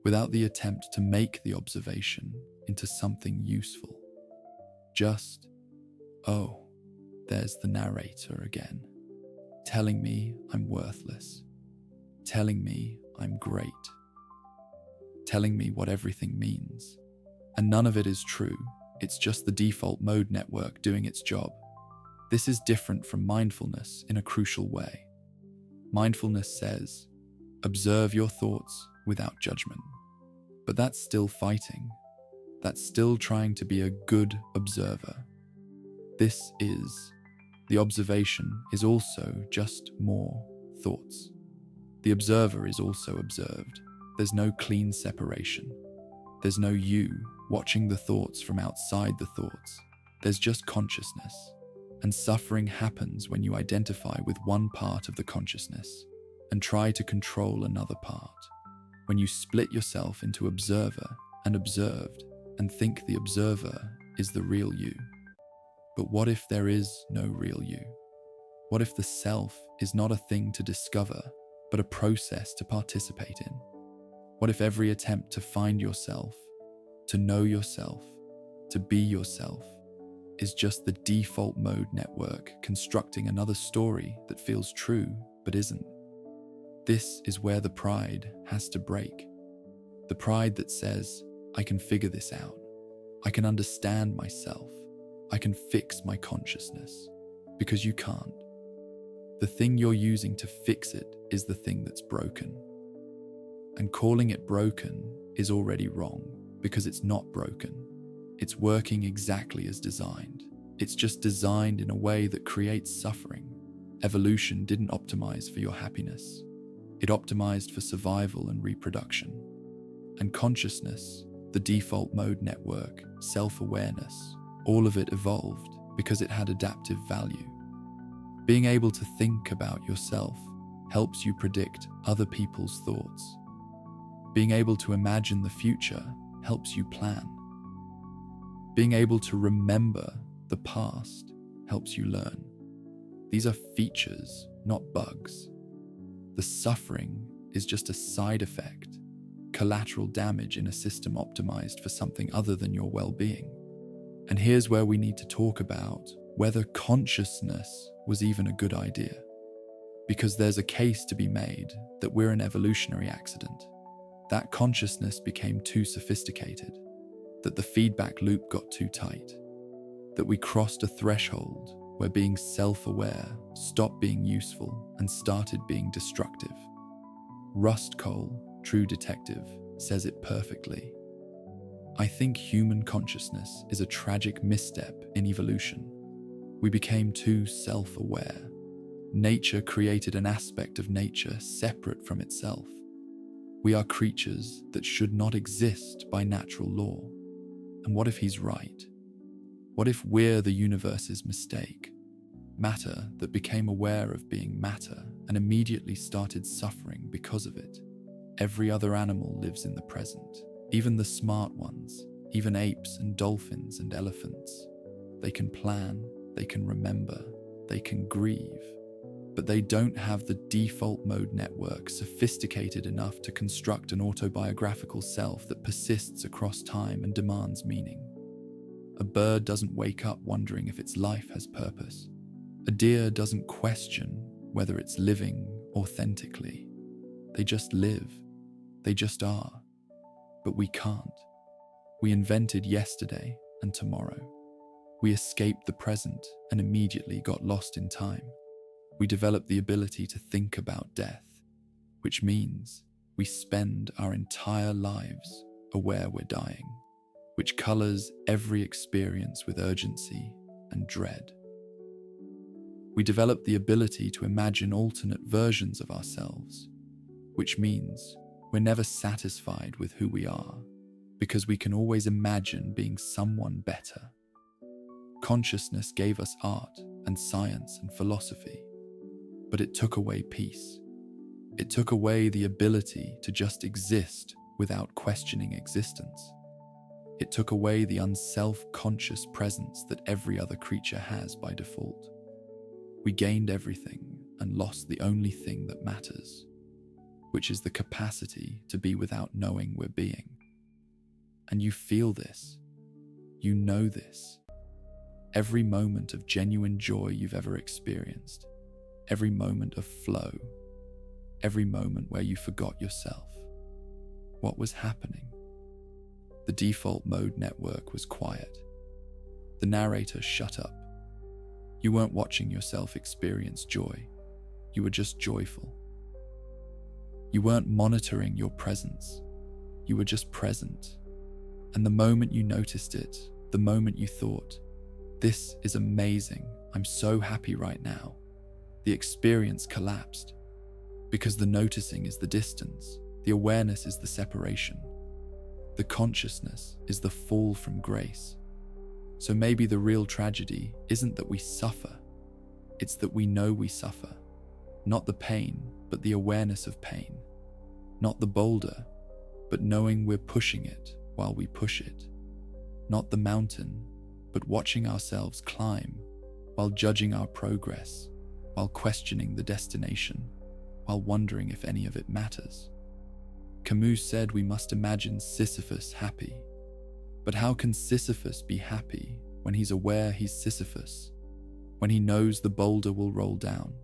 without the attempt to make the observation into something useful. Just, oh, there's the narrator again, telling me I'm worthless, telling me I'm great, telling me what everything means. And none of it is true. It's just the default mode network doing its job. This is different from mindfulness in a crucial way. Mindfulness says, observe your thoughts without judgment. But that's still fighting. That's still trying to be a good observer. This is, the observation is also just more thoughts. The observer is also observed. There's no clean separation. There's no you watching the thoughts from outside the thoughts. There's just consciousness. And suffering happens when you identify with one part of the consciousness and try to control another part. When you split yourself into observer and observed and think the observer is the real you. But what if there is no real you? What if the self is not a thing to discover, but a process to participate in? What if every attempt to find yourself, to know yourself, to be yourself, is just the default mode network constructing another story that feels true but isn't? This is where the pride has to break. The pride that says, I can figure this out. I can understand myself. I can fix my consciousness. Because you can't. The thing you're using to fix it is the thing that's broken. And calling it broken is already wrong because it's not broken. It's working exactly as designed. It's just designed in a way that creates suffering. Evolution didn't optimize for your happiness. It optimized for survival and reproduction. And consciousness, the default mode network, self-awareness, all of it evolved because it had adaptive value. Being able to think about yourself helps you predict other people's thoughts. Being able to imagine the future helps you plan. Being able to remember the past helps you learn. These are features, not bugs. The suffering is just a side effect, collateral damage in a system optimized for something other than your well-being. And here's where we need to talk about whether consciousness was even a good idea. Because there's a case to be made that we're an evolutionary accident. That consciousness became too sophisticated, that the feedback loop got too tight, that we crossed a threshold where being self-aware stopped being useful and started being destructive. Rust Cole, true detective, says it perfectly. I think human consciousness is a tragic misstep in evolution. We became too self-aware. Nature created an aspect of nature separate from itself. We are creatures that should not exist by natural law. And what if he's right? What if we're the universe's mistake? Matter that became aware of being matter and immediately started suffering because of it. Every other animal lives in the present, even the smart ones, even apes and dolphins and elephants. They can plan, they can remember, they can grieve, but they don't have the default mode network sophisticated enough to construct an autobiographical self that persists across time and demands meaning. A bird doesn't wake up wondering if its life has purpose. A deer doesn't question whether it's living authentically. They just live. They just are. But we can't. We invented yesterday and tomorrow. We escaped the present and immediately got lost in time. We developed the ability to think about death, which means we spend our entire lives aware we're dying. which colors every experience with urgency and dread. We develop the ability to imagine alternate versions of ourselves, which means we're never satisfied with who we are, because we can always imagine being someone better. Consciousness gave us art and science and philosophy, but it took away peace. It took away the ability to just exist without questioning existence. It took away the unself-conscious presence that every other creature has by default. We gained everything and lost the only thing that matters, which is the capacity to be without knowing we're being. And you feel this. You know this. Every moment of genuine joy you've ever experienced, every moment of flow, every moment where you forgot yourself. What was happening? The default mode network was quiet. The narrator shut up. You weren't watching yourself experience joy. You were just joyful. You weren't monitoring your presence. You were just present. And the moment you noticed it, the moment you thought, "This is amazing, I'm so happy right now," the experience collapsed. Because the noticing is the distance, the awareness is the separation, the consciousness is the fall from grace. So maybe the real tragedy isn't that we suffer, it's that we know we suffer. Not the pain, but the awareness of pain. Not the boulder, but knowing we're pushing it while we push it. Not the mountain, but watching ourselves climb while judging our progress, while questioning the destination, while wondering if any of it matters. Camus said we must imagine Sisyphus happy. But how can Sisyphus be happy when he's aware he's Sisyphus, when he knows the boulder will roll down,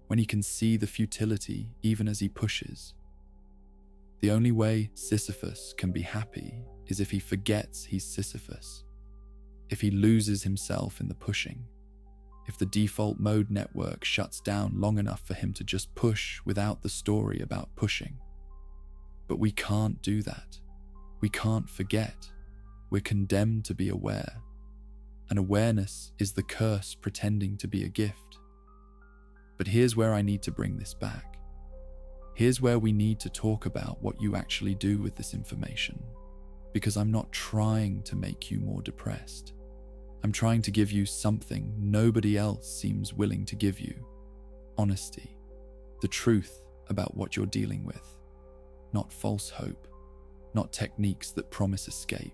when he can see the futility even as he pushes? The only way Sisyphus can be happy is if he forgets he's Sisyphus, if he loses himself in the pushing, if the default mode network shuts down long enough for him to just push without the story about pushing. But we can't do that. We can't forget. We're condemned to be aware. And awareness is the curse pretending to be a gift. But here's where I need to bring this back. Here's where we need to talk about what you actually do with this information. Because I'm not trying to make you more depressed. I'm trying to give you something nobody else seems willing to give you. Honesty. The truth about what you're dealing with. Not false hope. Not techniques that promise escape.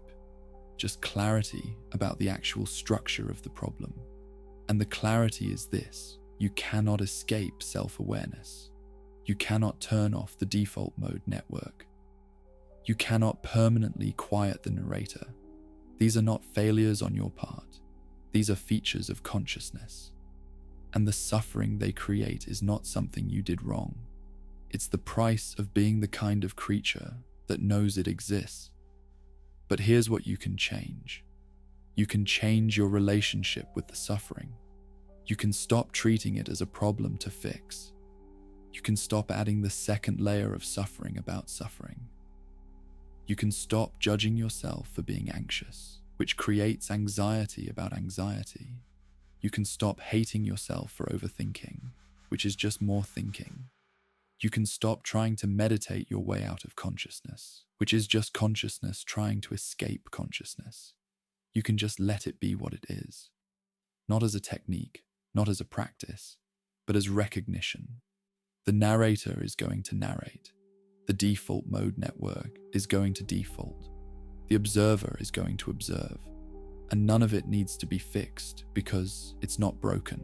Just clarity about the actual structure of the problem. And the clarity is this: you cannot escape self-awareness. You cannot turn off the default mode network. You cannot permanently quiet the narrator. These are not failures on your part. These are features of consciousness. And the suffering they create is not something you did wrong. It's the price of being the kind of creature that knows it exists. But here's what you can change. You can change your relationship with the suffering. You can stop treating it as a problem to fix. You can stop adding the second layer of suffering about suffering. You can stop judging yourself for being anxious, which creates anxiety about anxiety. You can stop hating yourself for overthinking, which is just more thinking. You can stop trying to meditate your way out of consciousness, which is just consciousness trying to escape consciousness. You can just let it be what it is. Not as a technique, not as a practice, but as recognition. The narrator is going to narrate. The default mode network is going to default. The observer is going to observe. And none of it needs to be fixed because it's not broken.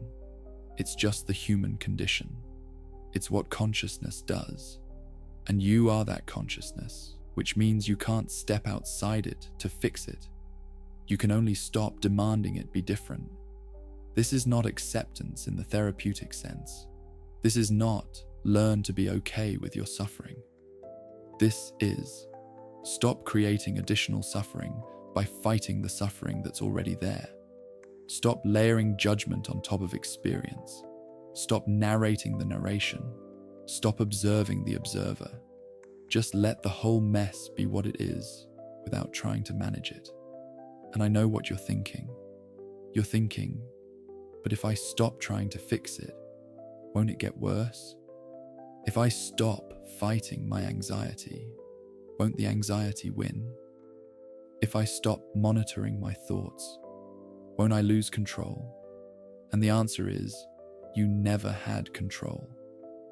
It's just the human condition. It's what consciousness does. And you are that consciousness, which means you can't step outside it to fix it. You can only stop demanding it be different. This is not acceptance in the therapeutic sense. This is not learn to be okay with your suffering. This is stop creating additional suffering by fighting the suffering that's already there. Stop layering judgment on top of experience. Stop narrating the narration. Stop observing the observer. Just let the whole mess be what it is without trying to manage it. And I know what you're thinking. You're thinking, but if I stop trying to fix it, won't it get worse? If I stop fighting my anxiety, won't the anxiety win? If I stop monitoring my thoughts, won't I lose control? And the answer is, you never had control.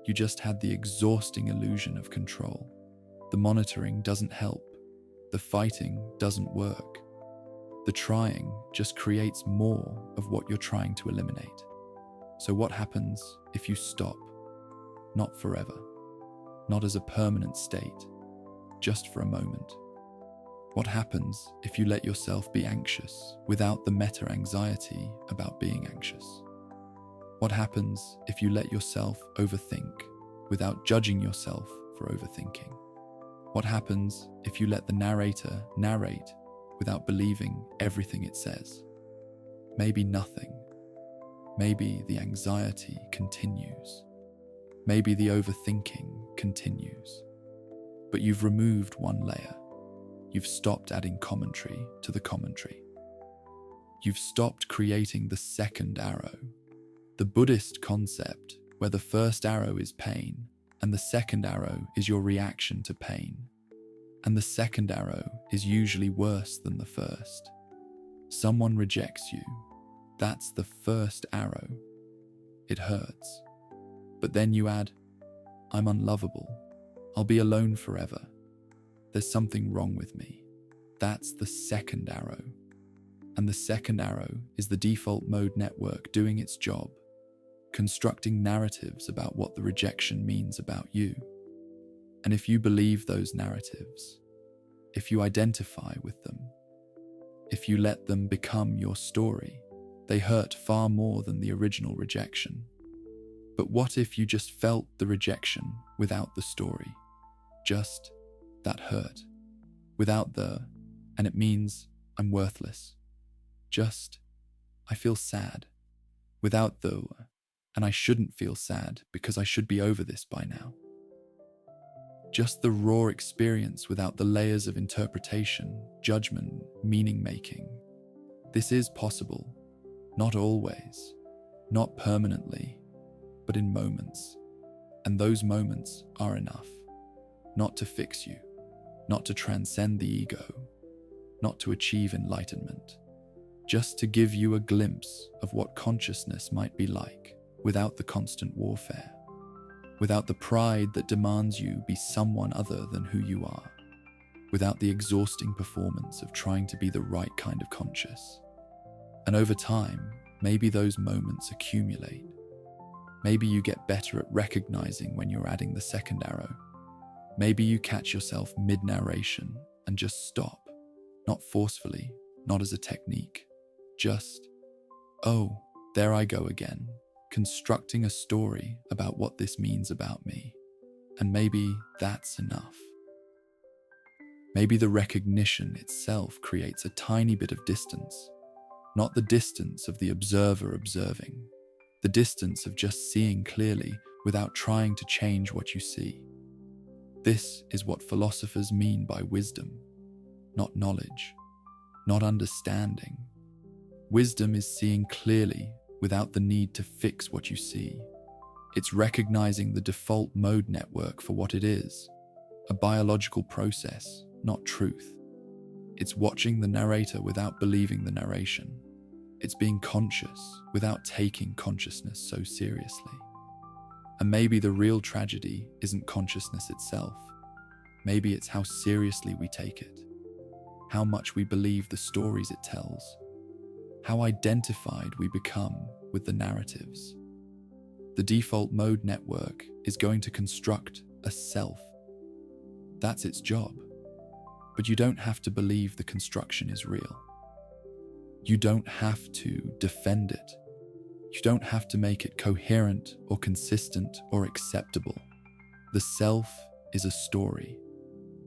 You just had the exhausting illusion of control. The monitoring doesn't help. The fighting doesn't work. The trying just creates more of what you're trying to eliminate. So what happens if you stop? Not forever. Not as a permanent state. Just for a moment. What happens if you let yourself be anxious without the meta-anxiety about being anxious? What happens if you let yourself overthink without judging yourself for overthinking? What happens if you let the narrator narrate without believing everything it says? Maybe nothing. Maybe the anxiety continues. Maybe the overthinking continues. But you've removed one layer. You've stopped adding commentary to the commentary. You've stopped creating the second arrow. The Buddhist concept where the first arrow is pain and the second arrow is your reaction to pain. And the second arrow is usually worse than the first. Someone rejects you. That's the first arrow. It hurts. But then you add, I'm unlovable. I'll be alone forever. There's something wrong with me. That's the second arrow. And the second arrow is the default mode network doing its job, constructing narratives about what the rejection means about you. And if you believe those narratives, if you identify with them, if you let them become your story, they hurt far more than the original rejection. But what if you just felt the rejection without the story? Just that hurt, without the, and it means I'm worthless. Just, I feel sad, without the, and I shouldn't feel sad because I should be over this by now. Just the raw experience without the layers of interpretation, judgment, meaning-making. This is possible, not always, not permanently, but in moments. And those moments are enough, not to fix you, not to transcend the ego, not to achieve enlightenment, just to give you a glimpse of what consciousness might be like without the constant warfare, without the pride that demands you be someone other than who you are, without the exhausting performance of trying to be the right kind of conscious. And over time, maybe those moments accumulate. Maybe you get better at recognizing when you're adding the second arrow. Maybe you catch yourself mid-narration and just stop, not forcefully, not as a technique, just, oh, there I go again, constructing a story about what this means about me. And maybe that's enough. Maybe the recognition itself creates a tiny bit of distance, not the distance of the observer observing, the distance of just seeing clearly without trying to change what you see. This is what philosophers mean by wisdom, not knowledge, not understanding. Wisdom is seeing clearly without the need to fix what you see. It's recognizing the default mode network for what it is, a biological process, not truth. It's watching the narrator without believing the narration. It's being conscious without taking consciousness so seriously. And maybe the real tragedy isn't consciousness itself. Maybe it's how seriously we take it, how much we believe the stories it tells, how identified we become with the narratives. The default mode network is going to construct a self. That's its job. But you don't have to believe the construction is real. You don't have to defend it. You don't have to make it coherent or consistent or acceptable. The self is a story,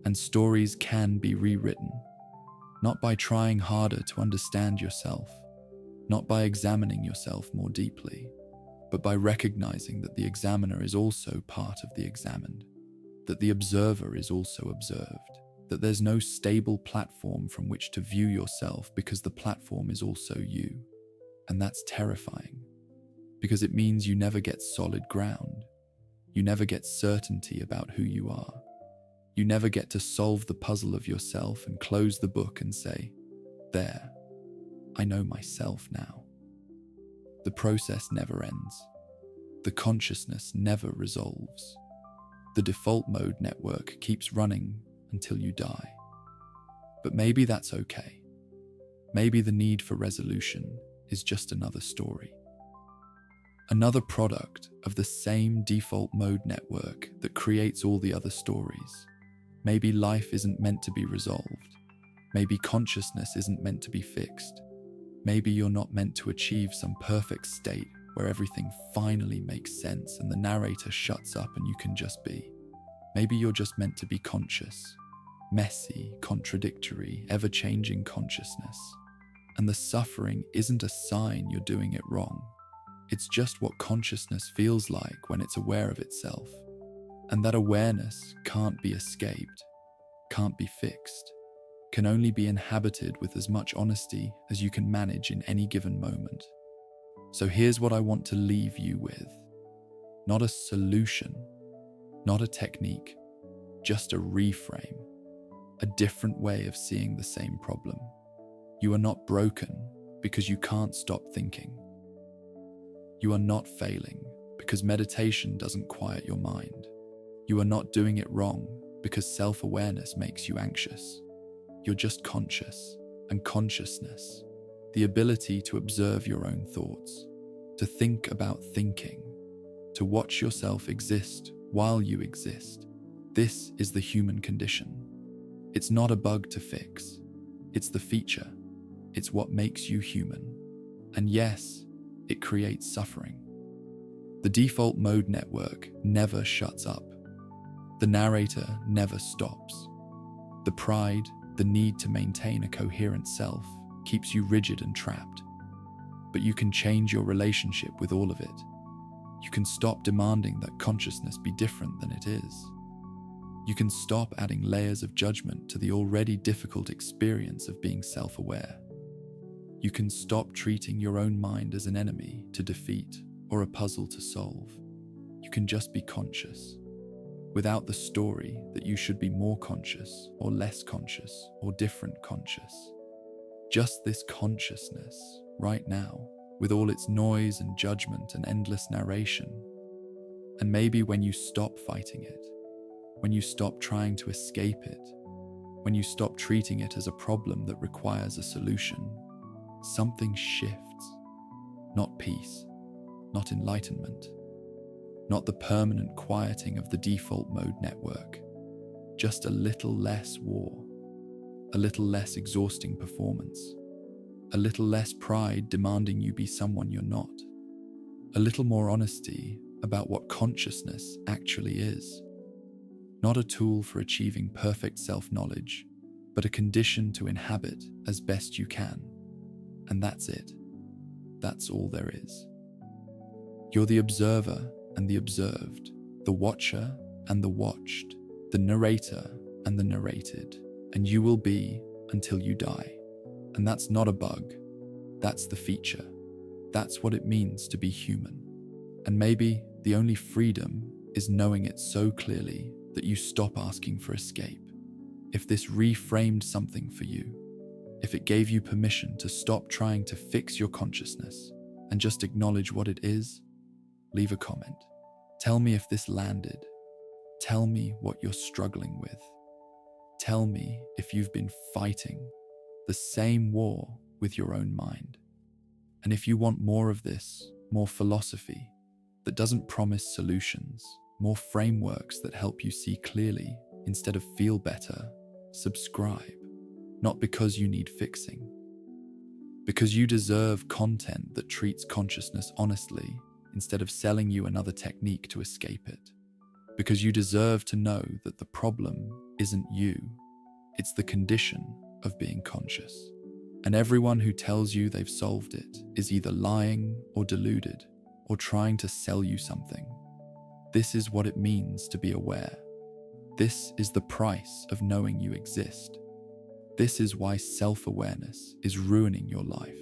and stories can be rewritten, not by trying harder to understand yourself, not by examining yourself more deeply, but by recognizing that the examiner is also part of the examined, that the observer is also observed, that there's no stable platform from which to view yourself because the platform is also you. And that's terrifying, because it means you never get solid ground. You never get certainty about who you are. You never get to solve the puzzle of yourself and close the book and say, "There, I know myself now." The process never ends. The consciousness never resolves. The default mode network keeps running until you die. But maybe that's okay. Maybe the need for resolution is just another story. Another product of the same default mode network that creates all the other stories. Maybe life isn't meant to be resolved. Maybe consciousness isn't meant to be fixed. Maybe you're not meant to achieve some perfect state where everything finally makes sense and the narrator shuts up and you can just be. Maybe you're just meant to be conscious, messy, contradictory, ever-changing consciousness. And the suffering isn't a sign you're doing it wrong. It's just what consciousness feels like when it's aware of itself. And that awareness can't be escaped, can't be fixed, can only be inhabited with as much honesty as you can manage in any given moment. So here's what I want to leave you with. Not a solution, not a technique, just a reframe, a different way of seeing the same problem. You are not broken because you can't stop thinking. You are not failing because meditation doesn't quiet your mind. You are not doing it wrong because self-awareness makes you anxious. You're just conscious, and consciousness, the ability to observe your own thoughts, to think about thinking, to watch yourself exist while you exist. This is the human condition. It's not a bug to fix. It's the feature. It's what makes you human. And yes, it creates suffering. The default mode network never shuts up. The narrator never stops. The pride, the need to maintain a coherent self, keeps you rigid and trapped. But you can change your relationship with all of it. You can stop demanding that consciousness be different than it is. You can stop adding layers of judgment to the already difficult experience of being self-aware. You can stop treating your own mind as an enemy to defeat or a puzzle to solve. You can just be conscious, without the story that you should be more conscious or less conscious or different conscious. Just this consciousness, right now, with all its noise and judgment and endless narration. And maybe when you stop fighting it, when you stop trying to escape it, when you stop treating it as a problem that requires a solution, something shifts. Not peace, not enlightenment, not the permanent quieting of the default mode network, just a little less war, a little less exhausting performance, a little less pride demanding you be someone you're not, a little more honesty about what consciousness actually is. Not a tool for achieving perfect self-knowledge, but a condition to inhabit as best you can. And that's it. That's all there is. You're the observer and the observed, the watcher and the watched, the narrator and the narrated, and you will be until you die. And that's not a bug. That's the feature. That's what it means to be human. And maybe the only freedom is knowing it so clearly that you stop asking for escape. If this reframed something for you, if it gave you permission to stop trying to fix your consciousness and just acknowledge what it is, leave a comment. Tell me if this landed. Tell me what you're struggling with. Tell me if you've been fighting the same war with your own mind. And if you want more of this, more philosophy that doesn't promise solutions, more frameworks that help you see clearly instead of feel better, subscribe. Not because you need fixing, because you deserve content that treats consciousness honestly instead of selling you another technique to escape it. Because you deserve to know that the problem isn't you, it's the condition of being conscious. And everyone who tells you they've solved it is either lying or deluded or trying to sell you something. This is what it means to be aware. This is the price of knowing you exist. This is why self-awareness is ruining your life.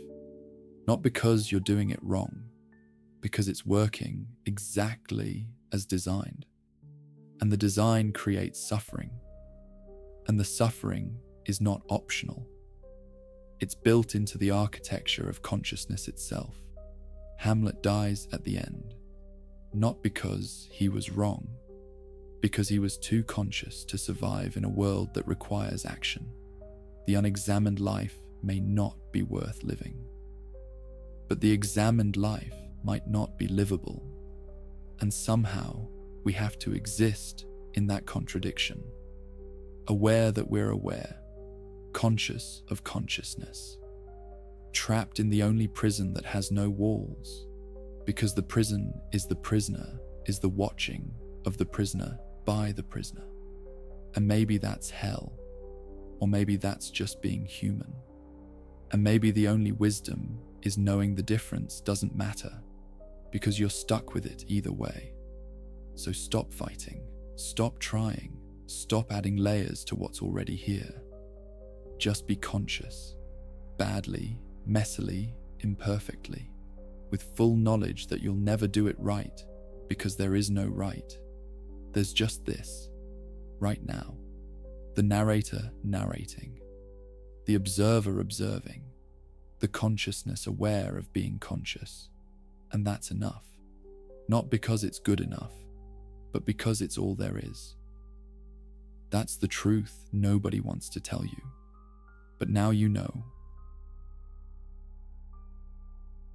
Not because you're doing it wrong, because it's working exactly as designed. And the design creates suffering. And the suffering is not optional. It's built into the architecture of consciousness itself. Hamlet dies at the end, not because he was wrong, because he was too conscious to survive in a world that requires action. The unexamined life may not be worth living. But the examined life might not be livable, and somehow we have to exist in that contradiction, aware that we're aware, conscious of consciousness, trapped in the only prison that has no walls, because the prison is the prisoner, is the watching of the prisoner by the prisoner. And maybe that's hell, or maybe that's just being human. And maybe the only wisdom is knowing the difference doesn't matter, because you're stuck with it either way. So stop fighting, stop trying, stop adding layers to what's already here. Just be conscious, badly, messily, imperfectly, with full knowledge that you'll never do it right, because there is no right. There's just this, right now. The narrator narrating, the observer observing, the consciousness aware of being conscious. And that's enough. Not because it's good enough, but because it's all there is. That's the truth nobody wants to tell you. But now you know.